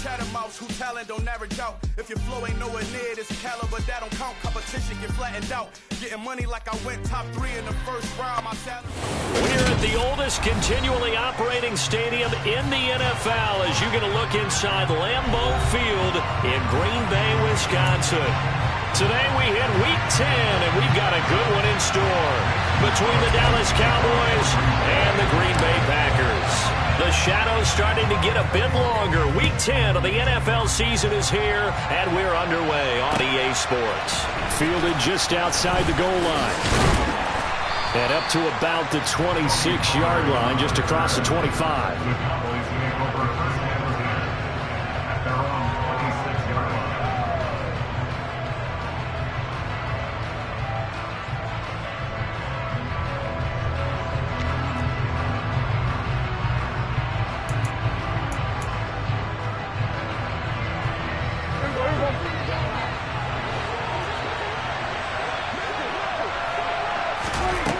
chattermouths who talent don't average out. If your flow ain't nowhere near this caliber, that don't count. Competition get flattened out. Getting money like I went top 3 in the first round. My salary. We're at the oldest continually operating stadium in the NFL as you get a look inside Lambeau Field in Green Bay, Wisconsin. Today we hit Week 10, and we've got a good one in store between the Dallas Cowboys and the Green Bay Packers. The shadow's starting to get a bit longer. Week 10 of the NFL season is here, and we're underway on EA Sports. Fielded just outside the goal line. And up to about the 26-yard line, just across the 25.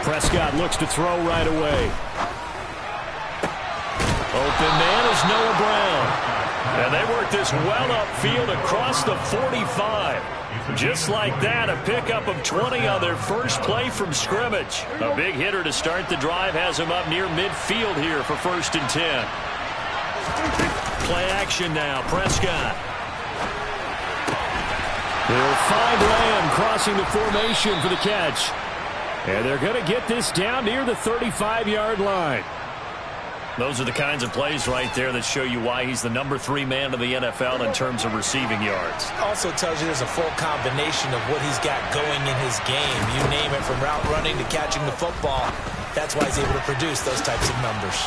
Prescott looks to throw right away. Open man is Noah Brown. And they work this well upfield across the 45. Just like that, a pickup of 20 on their first play from scrimmage. A big hitter to start the drive has him up near midfield here for 1st and 10. Play action now, Prescott. They'll find Lamb crossing the formation for the catch. And they're going to get this down near the 35-yard line. Those are the kinds of plays right there that show you why he's the number 3 man of the NFL in terms of receiving yards. Also tells you there's a full combination of what he's got going in his game. You name it, from route running to catching the football. That's why he's able to produce those types of numbers.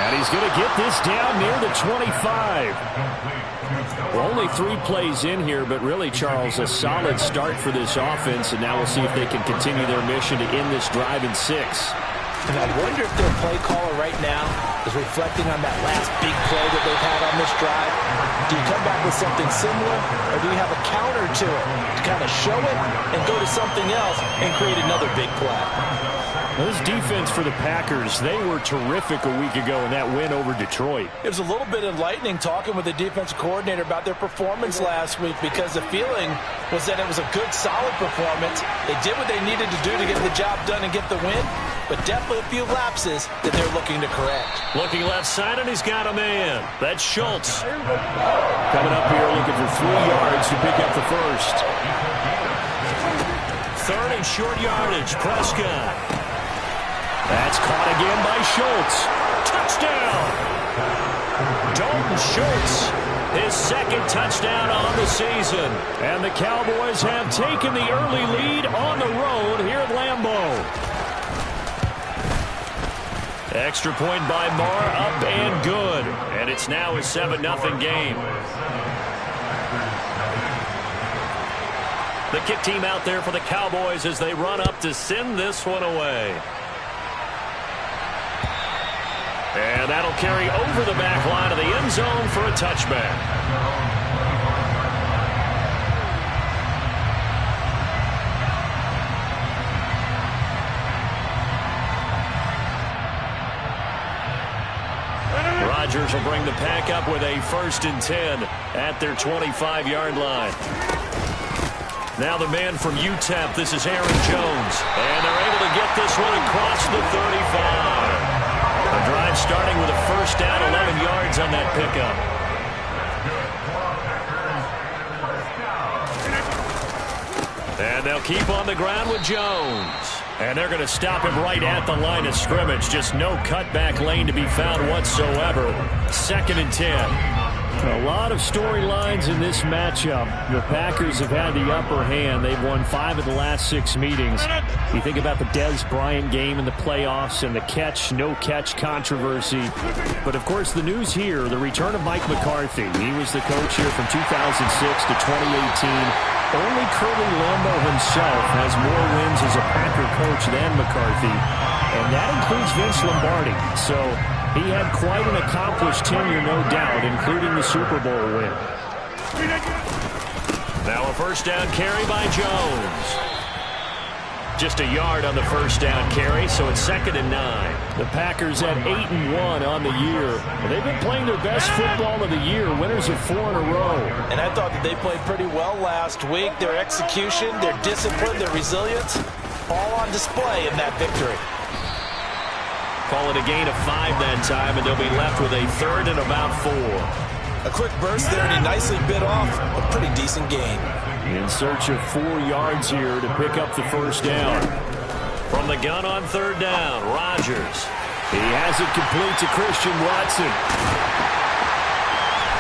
And he's going to get this down near the 25. Well, only 3 plays in here, but really, Charles, a solid start for this offense, and now we'll see if they can continue their mission to end this drive in 6. And I wonder if their play caller right now is reflecting on that last big play that they've had on this drive. Do you come back with something similar, or do you have a counter to it to kind of show it and go to something else and create another big play? This defense for the Packers, they were terrific a week ago in that win over Detroit. It was a little bit enlightening talking with the defensive coordinator about their performance last week, because the feeling was that it was a good, solid performance. They did what they needed to do to get the job done and get the win, but definitely a few lapses that they're looking to correct. Looking left side, and he's got a man. That's Schultz. Coming up here looking for 3 yards to pick up the first. 3rd and short yardage, Prescott. That's caught again by Schultz. Touchdown! Dalton Schultz, his 2nd touchdown on the season. And the Cowboys have taken the early lead on the road here at Lambeau. Extra point by Marr, up and good. And it's now a 7-0 game. The kick team out there for the Cowboys as they run up to send this one away. And that'll carry over the back line of the end zone for a touchback. Rodgers will bring the pack up with a 1st and 10 at their 25-yard line. Now the man from UTEP, this is Aaron Jones. And they're able to get this one across the 35. A drive starting with a 1st down, 11 yards on that pickup. And they'll keep on the ground with Jones. And they're going to stop him right at the line of scrimmage. Just no cutback lane to be found whatsoever. 2nd and 10. A lot of storylines in this matchup. The Packers have had the upper hand. They've won 5 of the last 6 meetings. You think about the Dez Bryant game in the playoffs and the catch, no catch controversy. But of course the news here, the return of Mike McCarthy. He was the coach here from 2006 to 2018. Only Curly Lambeau himself has more wins as a Packer coach than McCarthy. And that includes Vince Lombardi. So he had quite an accomplished tenure, no doubt, including the Super Bowl win. Now a 1st down carry by Jones. Just a yard on the first down carry, so it's 2nd and 9. The Packers at 8-1 on the year. They've been playing their best football of the year, winners of 4 in a row. And I thought that they played pretty well last week. Their execution, their discipline, their resilience, all on display in that victory. Call it a gain of 5 that time, and they'll be left with a 3rd and about 4. A quick burst there, and he nicely bit off a pretty decent gain. In search of 4 yards here to pick up the first down. From the gun on 3rd down, Rodgers. He has it complete to Christian Watson.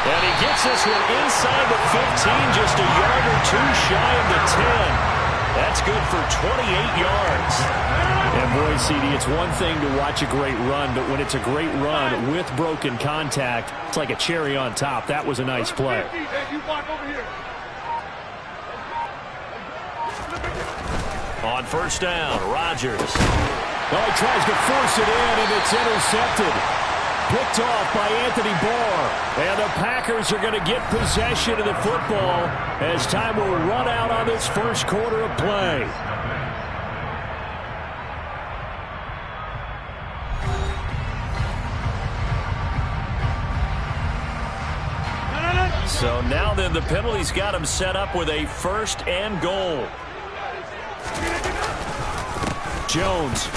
And he gets this one inside the 15, just a yard or 2 shy of the 10. That's good for 28 yards. And boy, CD, it's one thing to watch a great run, but when it's a great run with broken contact, it's like a cherry on top. That was a nice play. On 1st down, Rodgers. Oh, he tries to force it in, and it's intercepted. Picked off by Anthony Barr. And the Packers are going to get possession of the football as time will run out on this first quarter of play. So now then, the penalty's got him set up with a 1st and goal. Jones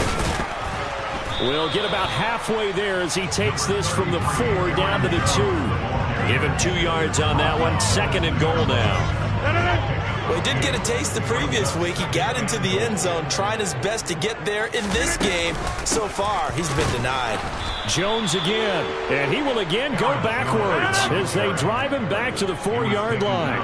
will get about halfway there as he takes this from the 4 down to the 2. Give him 2 yards on that one. 2nd and goal now. Well, he did get a taste the previous week. He got into the end zone, trying his best to get there in this game. So far, he's been denied. Jones again, and he will again go backwards as they drive him back to the 4-yard line.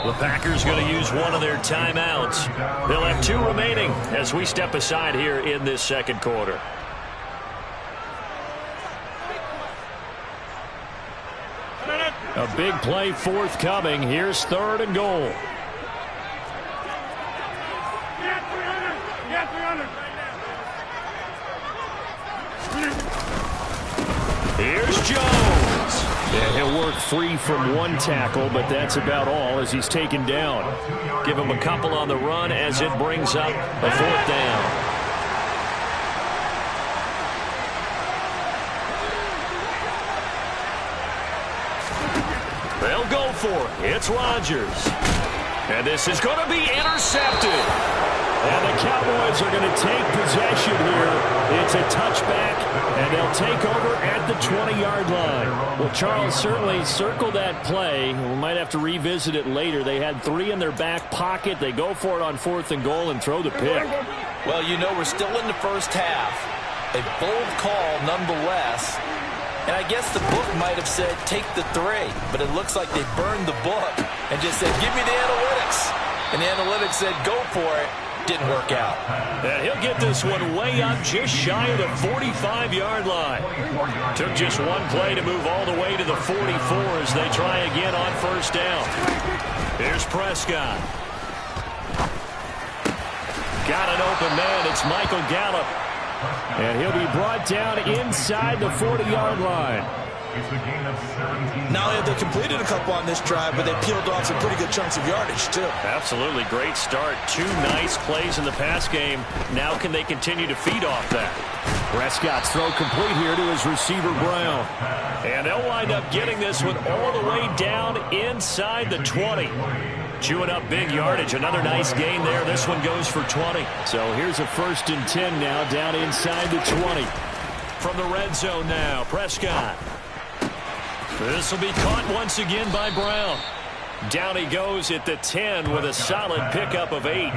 The Packers going to use one of their timeouts. They'll have 2 remaining as we step aside here in this 2nd quarter. A big play forthcoming. Here's 3rd and goal. Here's Jones. Yeah, he'll work free from 1 tackle, but that's about all as he's taken down. Give him a couple on the run as it brings up a 4th down. They'll go for it. It's Rodgers. And this is going to be intercepted. And the Cowboys are going to take possession here. It's a touchback, and they'll take over at the 20-yard line. Well, Charles, certainly circle that play. We might have to revisit it later. They had 3 in their back pocket. They go for it on 4th and goal and throw the pick. Well, you know, we're still in the first half. A bold call nonetheless. And I guess the book might have said take the 3, but it looks like they burned the book and just said give me the analytics. And the analytics said go for it. Didn't work out. And he'll get this one way up just shy of the 45-yard line. Took just 1 play to move all the way to the 44 as they try again on 1st down. Here's Prescott. Got an open man. It's Michael Gallup. And he'll be brought down inside the 40-yard line. Not only have they completed a couple on this drive, but they peeled off some pretty good chunks of yardage, too. Absolutely. Great start. 2 nice plays in the pass game. Now can they continue to feed off that? Prescott's throw complete here to his receiver, Brown. And they'll wind up getting this one all the way down inside the 20. Chewing up big yardage. Another nice gain there. This one goes for 20. So here's a 1st and 10 now down inside the 20. From the red zone now, Prescott. This will be caught once again by Brown. Down he goes at the 10 with a solid pickup of 8.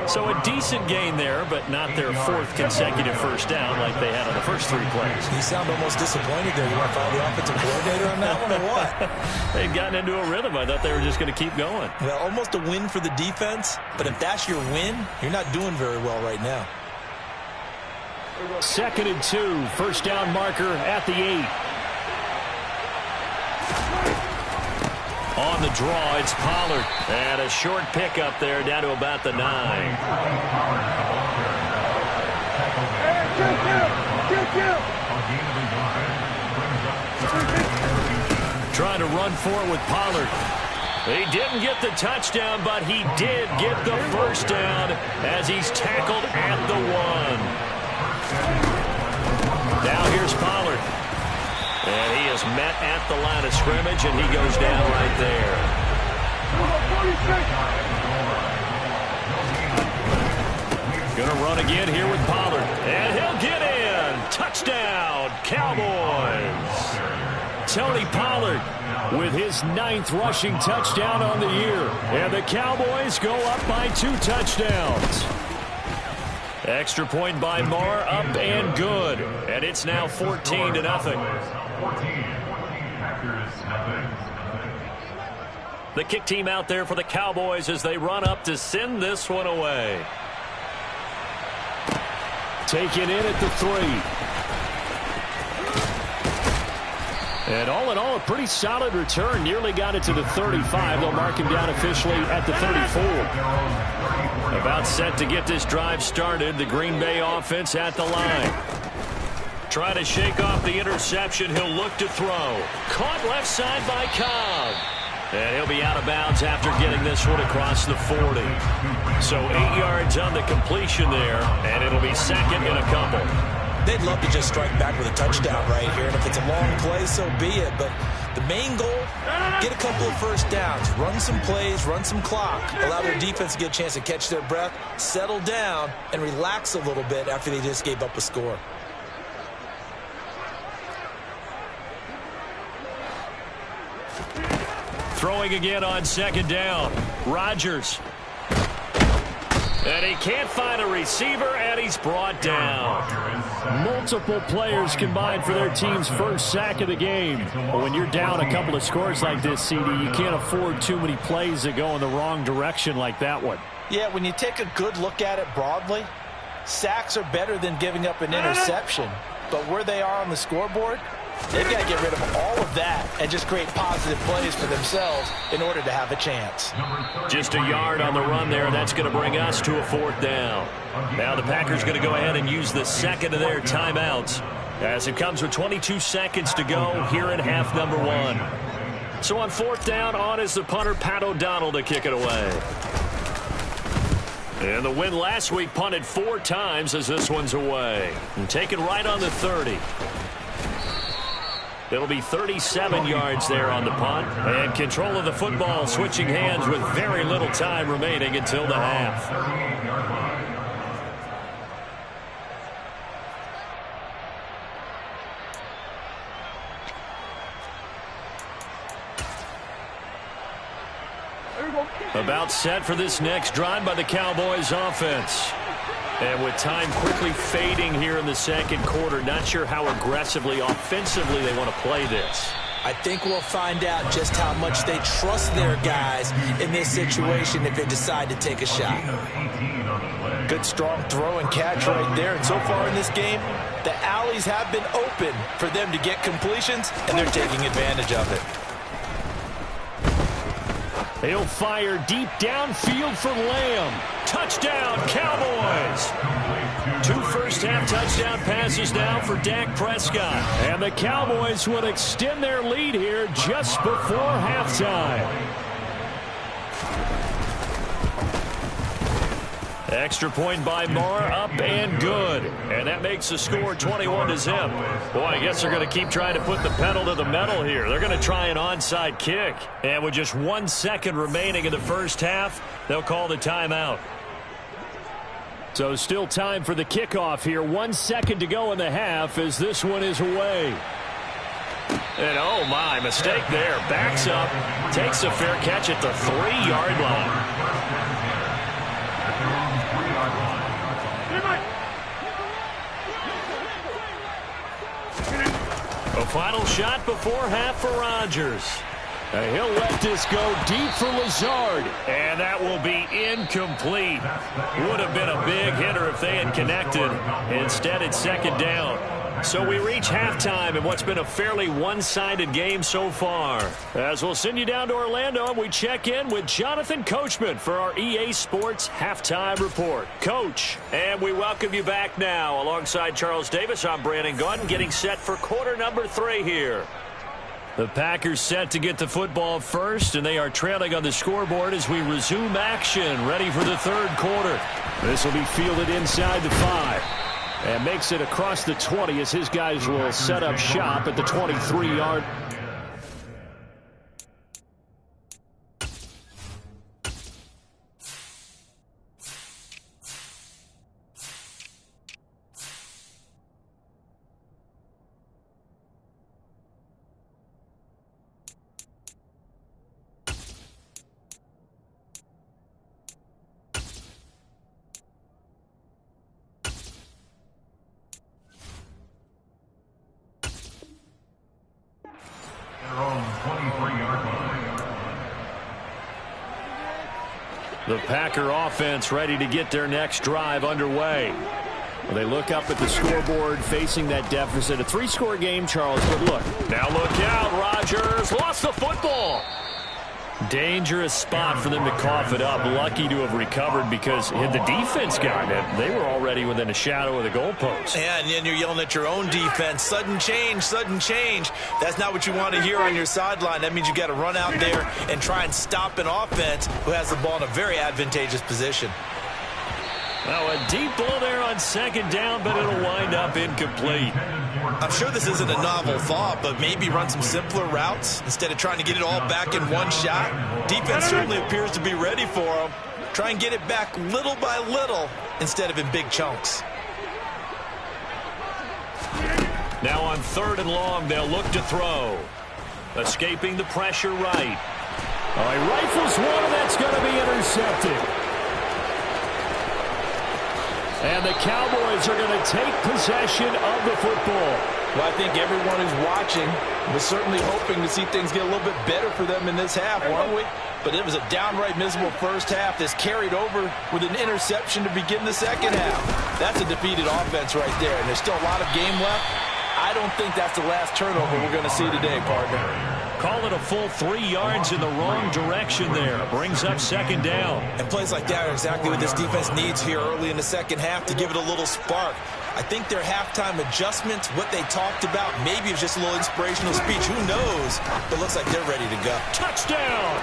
So a decent gain there, but not their 4th consecutive first down like they had on the first 3 plays. You sound almost disappointed there. You want to follow the offensive coordinator on that one or what? They'd gotten into a rhythm. I thought they were just going to keep going. Well, almost a win for the defense, but if that's your win, you're not doing very well right now. 2nd and 2, 1st down marker at the 8. On the draw, it's Pollard. And a short pickup there down to about the 9. Trying to run for it with Pollard. He didn't get the touchdown, but he did get the first down as he's tackled at the 1. Now here's Pollard. And he is met at the line of scrimmage, and he goes down right there. Gonna run again here with Pollard. And he'll get in. Touchdown, Cowboys. Tony Pollard with his 9th rushing touchdown on the year. And the Cowboys go up by 2 touchdowns. Extra point by Marr, up and good. And it's now 14-0. The kick team out there for the Cowboys as they run up to send this one away. Taken in at the 3. And all in all, a pretty solid return. Nearly got it to the 35. They'll mark him down officially at the 34. About set to get this drive started. The Green Bay offense at the line. Trying to shake off the interception. He'll look to throw. Caught left side by Cobb. And he'll be out of bounds after getting this one across the 40. So 8 yards on the completion there, and it'll be second and a couple. They'd love to just strike back with a touchdown right here, and if it's a long play, so be it. But the main goal, get a couple of first downs, run some plays, run some clock, allow their defense to get a chance to catch their breath, settle down, and relax a little bit after they just gave up a score. Throwing again on second down. Rodgers. And he can't find a receiver, and he's brought down. Multiple players combined for their team's first sack of the game. But when you're down a couple of scores like this, CD, you can't afford too many plays that go in the wrong direction like that one. Yeah, when you take a good look at it broadly, sacks are better than giving up an interception. But where they are on the scoreboard, they've got to get rid of all of that and just create positive plays for themselves in order to have a chance. Just a yard on the run there, and that's going to bring us to a 4th down. Now the Packers going to go ahead and use the second of their timeouts as it comes with 22 seconds to go here in half number 1. So on 4th down, on is the punter, Pat O'Donnell, to kick it away. And the win last week punted 4 times as this one's away. And taken right on the 30. It'll be 37 yards there on the punt. And control of the football switching hands with very little time remaining until the half. About set for this next drive by the Cowboys offense. And with time quickly fading here in the second quarter, not sure how aggressively, offensively they want to play this. I think we'll find out just how much they trust their guys in this situation if they decide to take a shot. Good strong throw and catch right there. And so far in this game, the alleys have been open for them to get completions, and they're taking advantage of it. He'll fire deep downfield for Lamb. Touchdown, Cowboys. 2 first-half touchdown passes now for Dak Prescott. And the Cowboys will extend their lead here just before halftime. Extra point by Marr, up and good. And that makes the score 21-0. Boy, I guess they're going to keep trying to put the pedal to the metal here. They're going to try an onside kick. And with just 1 second remaining in the first half, they'll call the timeout. So still time for the kickoff here. 1 second to go in the half as this one is away. And oh my, mistake there. Backs up, takes a fair catch at the 3-yard line. A final shot before half for Rodgers. And he'll let this go deep for Lazard. And that will be incomplete. Would have been a big hitter if they had connected. Instead, it's second down. So we reach halftime in what's been a fairly one-sided game so far. As we'll send you down to Orlando, and we check in with Jonathan Coachman for our EA Sports Halftime Report. Coach, and we welcome you back now. Alongside Charles Davis, I'm Brandon Gaudin, getting set for quarter number 3 here. The Packers set to get the football first, and they are trailing on the scoreboard as we resume action, ready for the third quarter. This will be fielded inside the 5. And makes it across the 20 as his guys will set up shop at the 23-yard. The Packer offense ready to get their next drive underway. Well, they look up at the scoreboard facing that deficit. A 3-score game, Charles, but look. Now look out, Rodgers lost the football. Dangerous spot for them to cough it up. Lucky to have recovered because had the defense gotten it, they were already within a shadow of the goalpost. Yeah, and then you're yelling at your own defense. Sudden change, sudden change. That's not what you want to hear on your sideline. That means you got to run out there and try and stop an offense who has the ball in a very advantageous position. Now a deep ball there on second down, but it'll wind up incomplete. I'm sure this isn't a novel thought, but maybe run some simpler routes instead of trying to get it all back in one shot. Defense certainly appears to be ready for them. Try and get it back little by little instead of in big chunks. Now on 3rd and long, they'll look to throw. Escaping the pressure right. He rifles one, and that's going to be intercepted. And the Cowboys are going to take possession of the football. Well, I think everyone who's watching was certainly hoping to see things get a little bit better for them in this half, weren't we? But it was a downright miserable first half that's carried over with an interception to begin the second half. That's a defeated offense right there, and there's still a lot of game left. I don't think that's the last turnover we're going to see today, partner. Call it a full 3 yards in the wrong direction there. Brings up second down. And plays like that are exactly what this defense needs here early in the second half to give it a little spark. I think their halftime adjustments, what they talked about, maybe it was just a little inspirational speech. Who knows? But it looks like they're ready to go. Touchdown!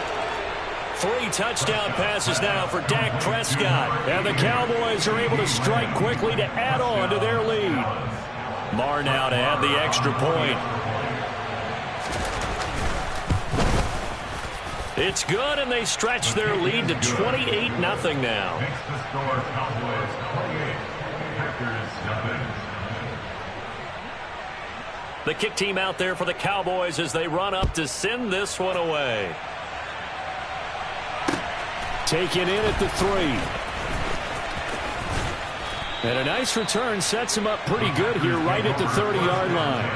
3 touchdown passes now for Dak Prescott. And the Cowboys are able to strike quickly to add on to their lead. Marr now to add the extra point. It's good, and they stretch their lead to 28-0 now. The kick team out there for the Cowboys as they run up to send this one away. Taken in at the 3. And a nice return sets him up pretty good here right at the 30-yard line.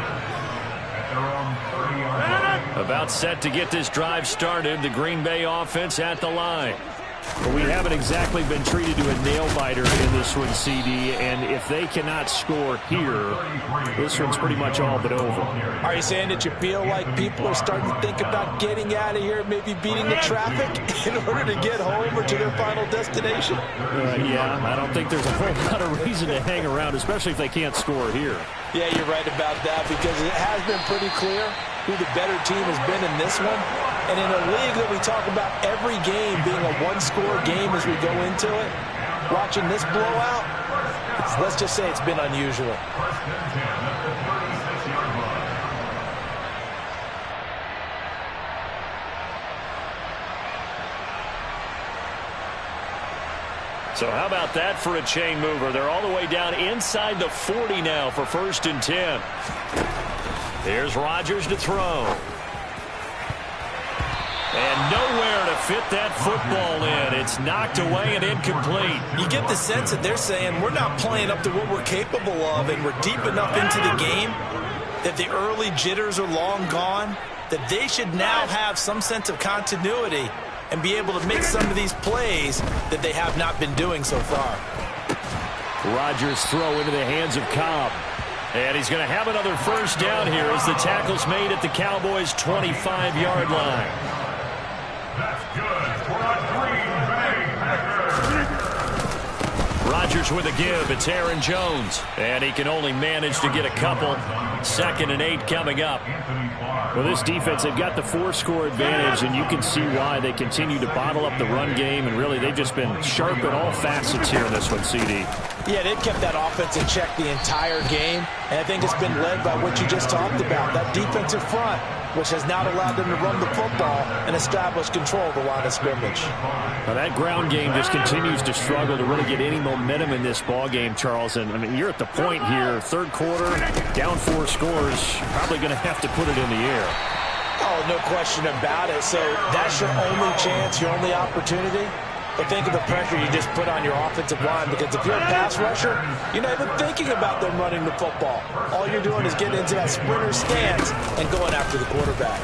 About set to get this drive started, the Green Bay offense at the line. But we haven't exactly been treated to a nail-biter in this one, CD, and if they cannot score here, this one's pretty much all but over. Are you saying that you feel like people are starting to think about getting out of here, maybe beating the traffic in order to get home or to their final destination? Yeah, I don't think there's a whole lot of reason to hang around, especially if they can't score here. Yeah, you're right about that, because it has been pretty clear who the better team has been in this one. And in a league that we talk about every game being a one-score game as we go into it, watching this blowout, let's just say it's been unusual. So how about that for a chain mover? They're all the way down inside the 40 now for 1st and 10. Here's Rodgers to throw. And nowhere to fit that football in. It's knocked away and incomplete. You get the sense that they're saying we're not playing up to what we're capable of, and we're deep enough into the game that the early jitters are long gone, that they should now have some sense of continuity and be able to make some of these plays that they have not been doing so far. Rodgers throw into the hands of Cobb. And he's going to have another first down here as the tackle's made at the Cowboys' 25-yard line. That's good for a Green Bay Packers. Rodgers with a give. It's Aaron Jones. And he can only manage to get a couple. 2nd and 8 coming up. Well, this defense, they've got the 4-score advantage, and you can see why they continue to bottle up the run game, and really they've just been sharp in all facets here in this one, CD. Yeah, they've kept that offense in check the entire game, and I think it's been led by what you just talked about, that defensive front, which has not allowed them to run the football and establish control of the line of scrimmage. Now that ground game just continues to struggle to really get any momentum in this ball game, Charles. And I mean, you're at the point here, third quarter, down 4 scores, probably going to have to put it in the air. Oh, no question about it. So that's your only chance, your only opportunity. But think of the pressure you just put on your offensive line, because if you're a pass rusher, you're not even thinking about them running the football. All you're doing is getting into that sprinter stance and going after the quarterback.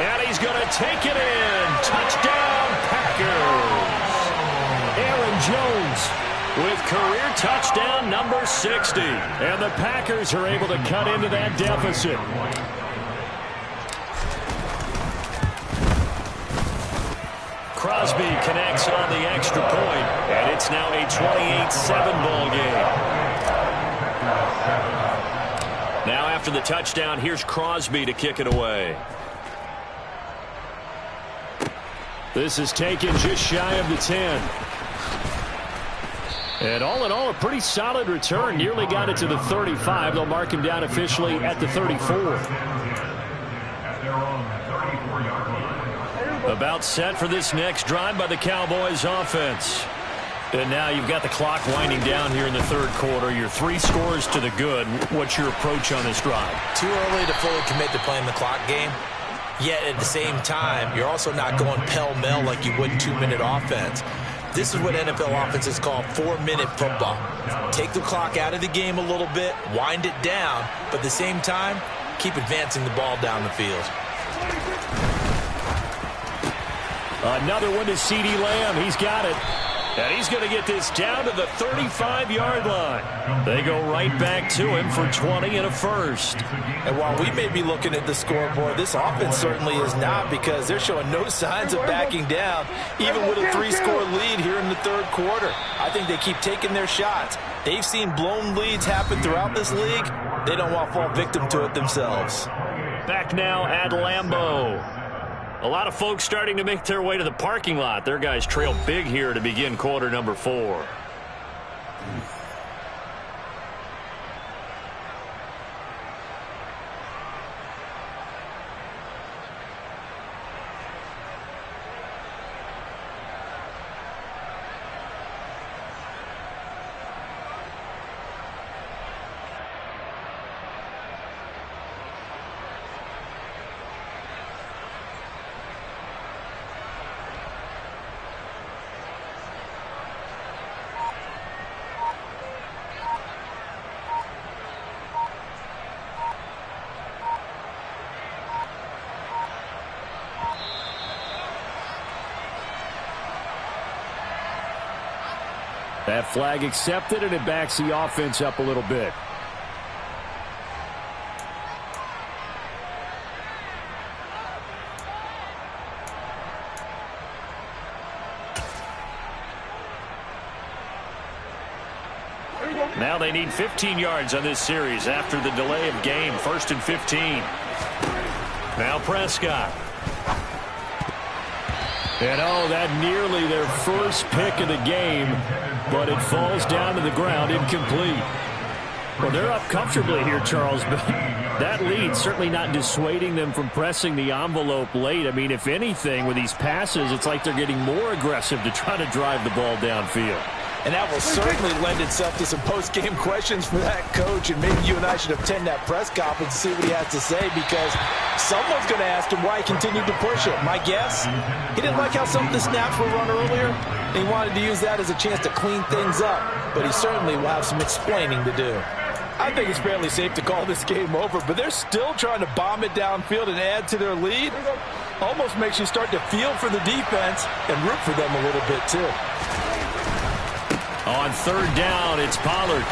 And he's going to take it in. Touchdown, Packers. Aaron Jones with career touchdown number 60. And the Packers are able to cut into that deficit. Crosby connects on the extra point, and it's now a 28-7 ball game. Now after the touchdown, here's Crosby to kick it away. This is taken just shy of the 10. And all in all, a pretty solid return. Nearly got it to the 35. They'll mark him down officially at the 34. About set for this next drive by the Cowboys offense. And now you've got the clock winding down here in the third quarter. You're 3 scores to the good. What's your approach on this drive? Too early to fully commit to playing the clock game. Yet at the same time, you're also not going pell-mell like you would in 2-minute offense. This is what NFL offenses call 4-minute football. Take the clock out of the game a little bit, wind it down, but at the same time, keep advancing the ball down the field. Another one to CeeDee Lamb. He's got it. And he's going to get this down to the 35-yard line. They go right back to him for 20 and a first. And while we may be looking at the scoreboard, this offense certainly is not, because they're showing no signs of backing down, even with a 3-score lead here in the third quarter. I think they keep taking their shots. They've seen blown leads happen throughout this league. They don't want to fall victim to it themselves. Back now at Lambeau. A lot of folks starting to make their way to the parking lot. Their guys trail big here to begin quarter number 4. That flag accepted, and it backs the offense up a little bit. Now they need 15 yards on this series after the delay of game. 1st and 15. Now Prescott. And oh, that nearly their first pick of the game, but it falls down to the ground incomplete. Well, they're up comfortably here, Charles, but that lead certainly not dissuading them from pressing the envelope late. I mean, if anything, with these passes, it's like they're getting more aggressive to try to drive the ball downfield. And that will certainly lend itself to some post-game questions for that coach, and maybe you and I should attend that press conference and see what he has to say, because someone's going to ask him why he continued to push it. My guess, he didn't like how some of the snaps were run earlier, and he wanted to use that as a chance to clean things up, but he certainly will have some explaining to do. I think it's fairly safe to call this game over, but they're still trying to bomb it downfield and add to their lead. Almost makes you start to feel for the defense and root for them a little bit too. On 3rd down, it's Pollard.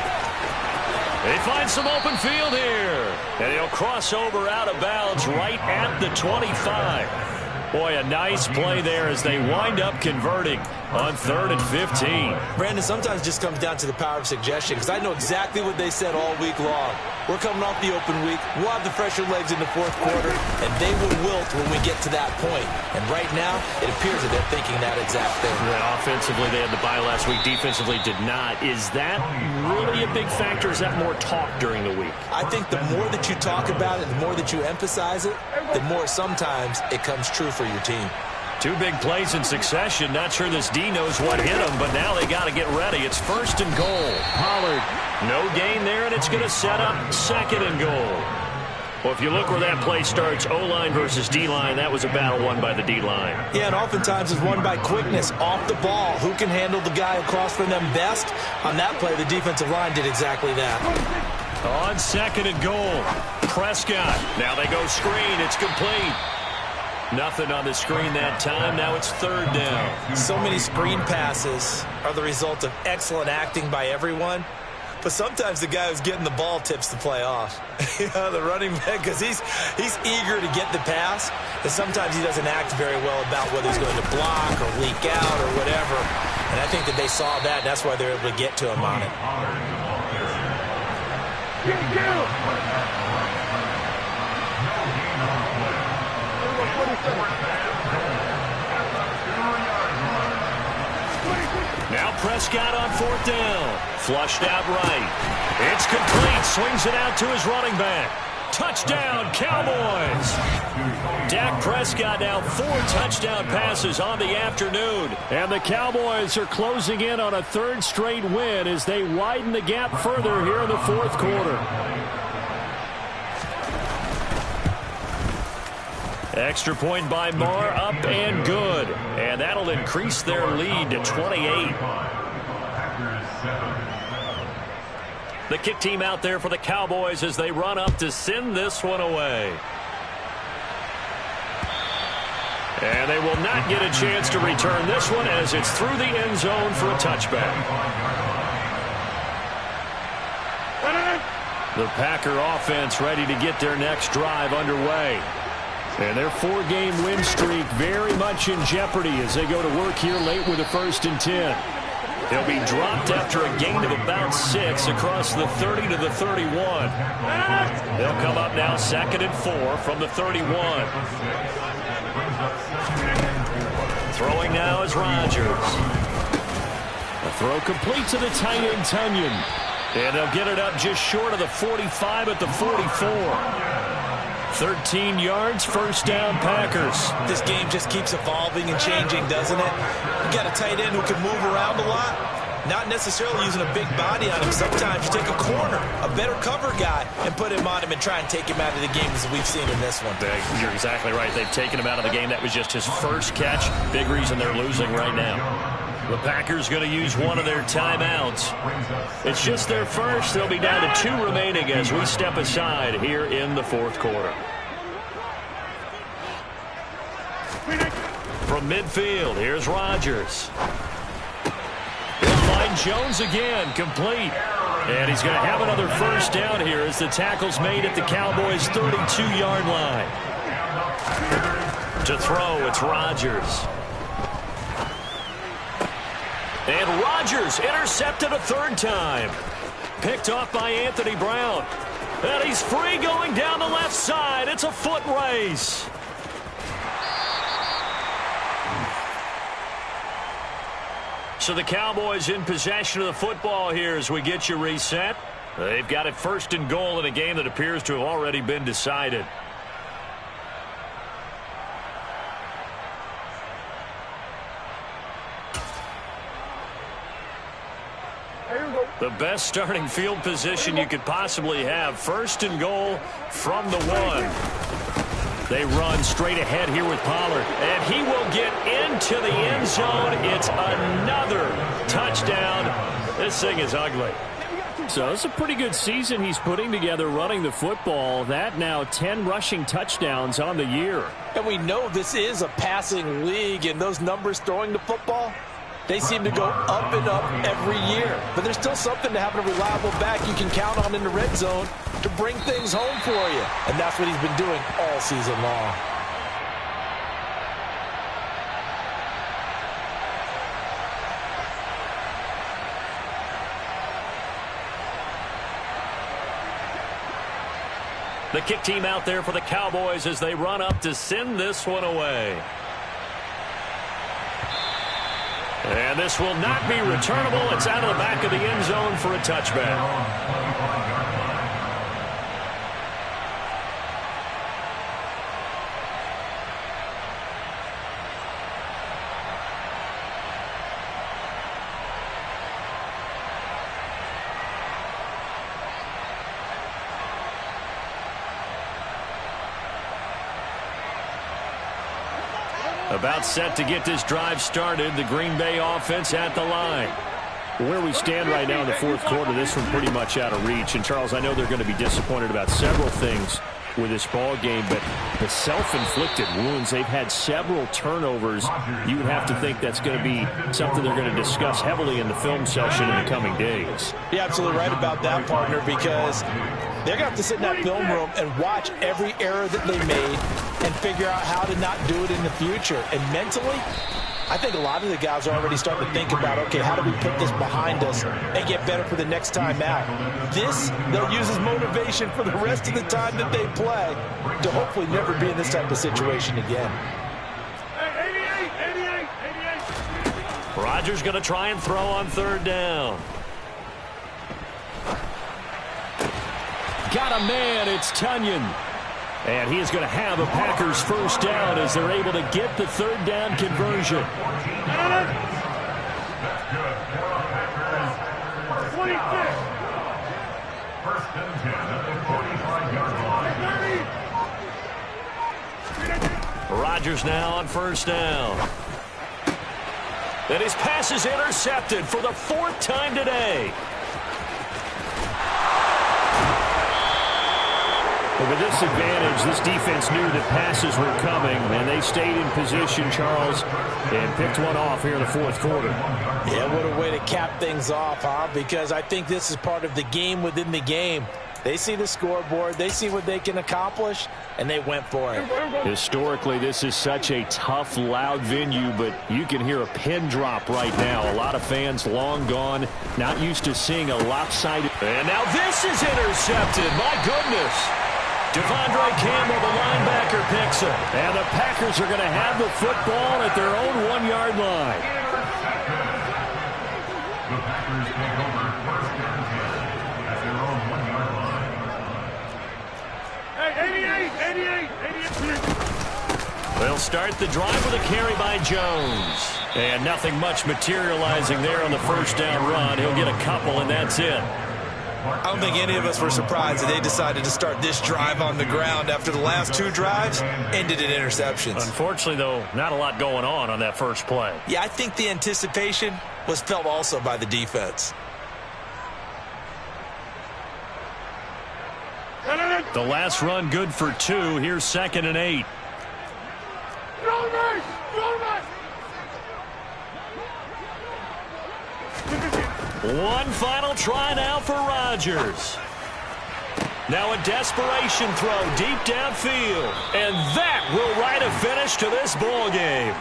They find some open field here. And he'll cross over out of bounds right at the 25. Boy, a nice play there as they wind up converting. on 3rd and 15. Brandon, sometimes it just comes down to the power of suggestion, because I know exactly what they said all week long. We're coming off the open week. We'll have the fresher legs in the fourth quarter, and they will wilt when we get to that point. And right now, it appears that they're thinking that exact thing. Yeah, offensively, they had the bye last week. Defensively, did not. Is that really a big factor? Is that more talk during the week? I think the more that you talk about it, the more that you emphasize it, the more sometimes it comes true for your team. 2 big plays in succession. Not sure this D knows what hit him, but now they got to get ready. It's 1st and goal. Pollard, no gain there, and it's going to set up 2nd and goal. Well, if you look where that play starts, O-line versus D-line, that was a battle won by the D-line. Yeah, and oftentimes it's won by quickness, off the ball. Who can handle the guy across from them best? On that play, the defensive line did exactly that. On 2nd and goal, Prescott. Now they go screen. It's complete. Nothing on the screen that time. Now it's 3rd down. So many screen passes are the result of excellent acting by everyone. But sometimes the guy who's getting the ball tips the play off. The running back, because he's eager to get the pass. And sometimes he doesn't act very well about whether he's going to block or leak out or whatever. And I think that they saw that. And that's why they're able to get to him on it. Now Prescott on 4th down. Flushed out right. It's complete. Swings it out to his running back. Touchdown, Cowboys. Dak Prescott now 4 touchdown passes on the afternoon. And the Cowboys are closing in on a 3rd straight win as they widen the gap further here in the 4th quarter. Extra point by Marr, up and good. And that'll increase their lead to 28. The kick team out there for the Cowboys as they run up to send this one away. And they will not get a chance to return this one as it's through the end zone for a touchback. The Packer offense ready to get their next drive underway. And their 4-game win streak very much in jeopardy as they go to work here late with a 1st and 10. They'll be dropped after a gain of about 6 across the 30 to the 31. They'll come up now 2nd and 4 from the 31. Throwing now is Rodgers. A throw complete to the tight end, Tunyon. And they'll get it up just short of the 45 at the 44. 13 yards, 1st down, Packers. This game just keeps evolving and changing, doesn't it? You got a tight end who can move around a lot, not necessarily using a big body on him. Sometimes you take a corner, a better cover guy, and put him on him and try and take him out of the game as we've seen in this one. You're exactly right. They've taken him out of the game. That was just his first catch. Big reason they're losing right now. The Packers going to use one of their timeouts. It's just their first. They'll be down to 2 remaining as we step aside here in the 4th quarter. From midfield, here's Rodgers. He'll find Jones again, complete. And he's going to have another 1st down here as the tackle's made at the Cowboys' 32-yard line. To throw, it's Rodgers. And Rodgers intercepted a 3rd time. Picked off by Anthony Brown. And he's free going down the left side. It's a foot race. So the Cowboys in possession of the football here as we get you reset. They've got it 1st and goal in a game that appears to have already been decided. The best starting field position you could possibly have. 1st and goal from the 1. They run straight ahead here with Pollard. And he will get into the end zone. It's another touchdown. This thing is ugly. So it's a pretty good season he's putting together running the football. That now 10 rushing touchdowns on the year. And we know this is a passing league, and those numbers throwing the football, they seem to go up and up every year. But there's still something to having a reliable back you can count on in the red zone to bring things home for you. And that's what he's been doing all season long. The kick team out there for the Cowboys as they run up to send this one away. And this will not be returnable. It's out of the back of the end zone for a touchback. About set to get this drive started. The Green Bay offense at the line. Where we stand right now in the fourth quarter, this one pretty much out of reach. And, Charles, I know they're going to be disappointed about several things with this ball game, but the self-inflicted wounds, they've had several turnovers. You would have to think that's going to be something they're going to discuss heavily in the film session in the coming days. You're absolutely right about that, partner, because they're going to have to sit in that film room and watch every error that they made and figure out how to not do it in the future. And mentally, I think a lot of the guys are already starting to think about, okay, how do we put this behind us and get better for the next time out? This, they'll use as motivation for the rest of the time that they play to hopefully never be in this type of situation again. Rodgers going to try and throw on third down. Got a man, it's Tunyon. And he is going to have a Packers first down as they're able to get the third down conversion. That's good. For our Packers, 25. First and 10 at the 45-yard line. Rodgers now on first down. And his pass is intercepted for the fourth time today. With this advantage, this defense knew that passes were coming, and they stayed in position, Charles, and picked one off here in the fourth quarter. Yeah, what a way to cap things off, huh? Because I think this is part of the game within the game. They see the scoreboard, they see what they can accomplish, and they went for it. Historically, this is such a tough, loud venue, but you can hear a pin drop right now. A lot of fans long gone, not used to seeing a lopsided. And now this is intercepted. My goodness. Devondre Campbell, the linebacker, picks it. And the Packers are going to have the football at their own 1-yard line. The Packers take over first and 10 at their own 1-yard line. 88. They'll start the drive with a carry by Jones. And nothing much materializing there on the first down run. He'll get a couple, and that's it. I don't think any of us were surprised that they decided to start this drive on the ground after the last two drives ended in interceptions. Unfortunately, though, not a lot going on that first play. Yeah, I think the anticipation was felt also by the defense. The last run good for 2. Here's 2nd and 8. One final try now for Rodgers. Now a desperation throw deep downfield. And that will write a finish to this ball game.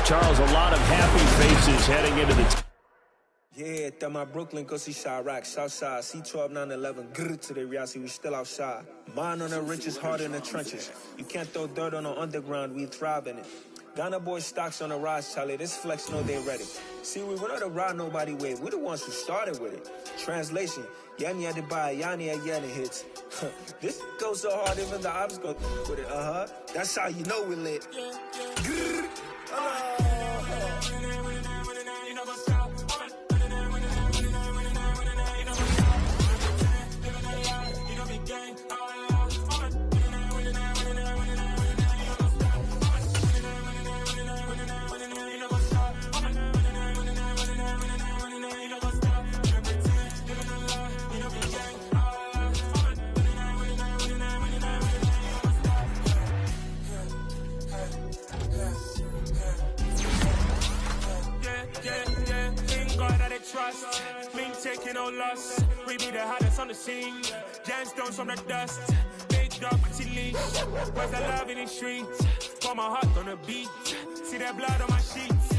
Charles, a lot of happy faces heading into the... Yeah, that my Brooklyn, go see Chirac, Southside, C12, 911, grrr to the reality, we still outside. Mine on the riches, hard in the trenches. You can't throw dirt on the underground, we thrive in it. Ghana boys stocks on the rise, Charlie, this flex know they ready. See, we not a ride nobody wave, we the ones who started with it. Translation, Yanni had to buy, Yanni had Yanni hits. This goes so hard, even the ops go with it, That's how you know we lit. Grrr, trust, been taking no loss. We be the hottest on the scene. Gemstones from the dust. Big dog, pretty leash. Where's the love in the streets? Put my heart on the beat. See that blood on my sheets.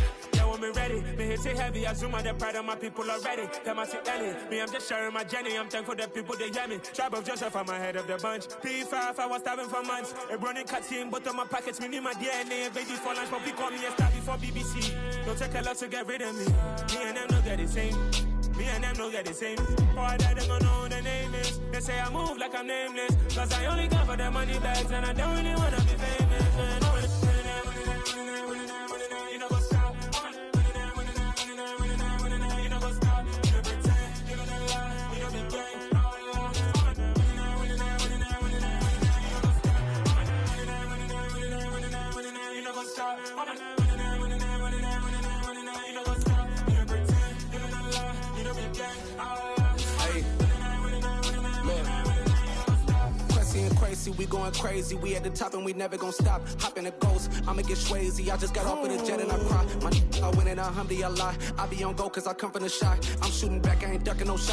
me ready. Me hit it heavy, I zoom on the pride of my people already. Them I see Ellie, me I'm just sharing my journey. I'm thankful the people they hear me. Tribe of Joseph, I'm ahead of the bunch. P5, I was starving for months. A running cut team, but on my pockets, me need my DNA. Baby for lunch, but we call me a star before BBC. Don't take a lot to get rid of me. Me and them no get the same. Me and them no get the same. Boy, that they gon' know who the name is. They say I move like I'm nameless. Cause I only come for the money bags and I don't really wanna be famous. Man. You know what's up? You know what's up? You don't pretend, you don't lie, you don't be gang. You know what's up? We going crazy, we at the top and we never gonna stop. Hop in a ghost, I'ma get Swayze. I just got off of the jet and I cry. I went in a Humvee, I lie. I be on go cause I come from the shot. I'm shooting back, I ain't ducking no shot.